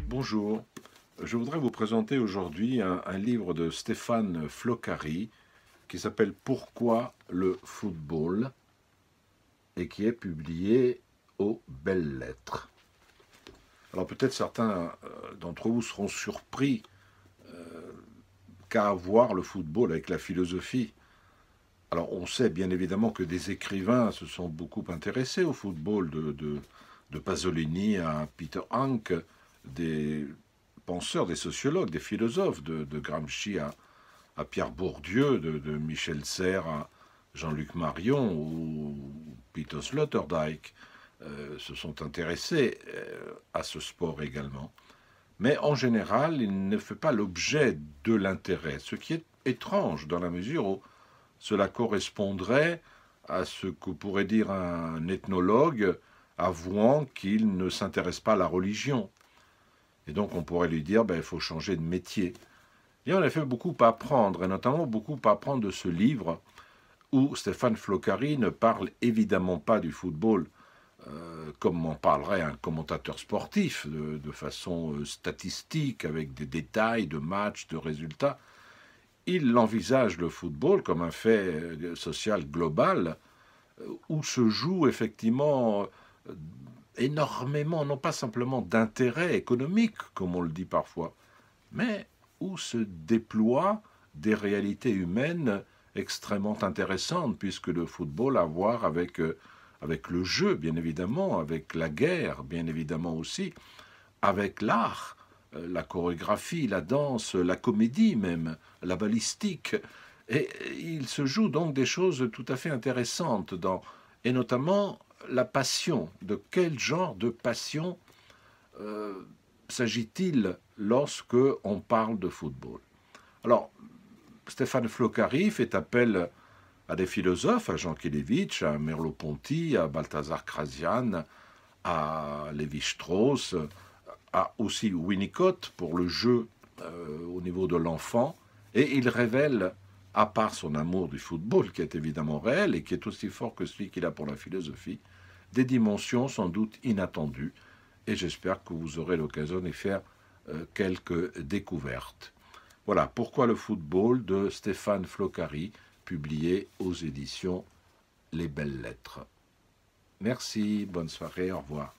Bonjour, je voudrais vous présenter aujourd'hui un livre de Stéphane Floccari qui s'appelle Pourquoi le football et qui est publié aux Belles Lettres. Alors peut-être certains d'entre vous seront surpris qu'à voir le football avec la philosophie. Alors on sait bien évidemment que des écrivains se sont beaucoup intéressés au football, de Pasolini à Peter Hanke, des penseurs, des sociologues, des philosophes, de Gramsci à Pierre Bourdieu, de Michel Serres à Jean-Luc Marion ou Peter Sloterdijk se sont intéressés à ce sport également. Mais en général, il ne fait pas l'objet de l'intérêt, ce qui est étrange dans la mesure où cela correspondrait à ce que pourrait dire un ethnologue avouant qu'il ne s'intéresse pas à la religion. Et donc on pourrait lui dire, il faut changer de métier. Il y a en effet beaucoup à apprendre, et notamment beaucoup à apprendre de ce livre où Stéphane Floccari ne parle évidemment pas du football comme en parlerait un commentateur sportif, de façon statistique, avec des détails de matchs, de résultats. Il envisage le football comme un fait social global où se joue effectivement énormément, non pas simplement d'intérêt économique, comme on le dit parfois, mais où se déploient des réalités humaines extrêmement intéressantes, puisque le football a à voir avec le jeu, bien évidemment, avec la guerre, bien évidemment aussi, avec l'art, la chorégraphie, la danse, la comédie même, la balistique. Et il se joue donc des choses tout à fait intéressantes, et notamment la passion. De quel genre de passion s'agit-il lorsque on parle de football? Alors, Stéphane Floccari fait appel à des philosophes, à Jean Kelevitch, à Merleau-Ponty, à Balthazar Krasian, à Lévi-Strauss, à aussi Winnicott pour le jeu au niveau de l'enfant, et il révèle, à part son amour du football, qui est évidemment réel et qui est aussi fort que celui qu'il a pour la philosophie, des dimensions sans doute inattendues, et j'espère que vous aurez l'occasion d'y faire quelques découvertes. Voilà, Pourquoi le football de Stéphane Floccari, publié aux éditions Les Belles Lettres. Merci, bonne soirée, au revoir.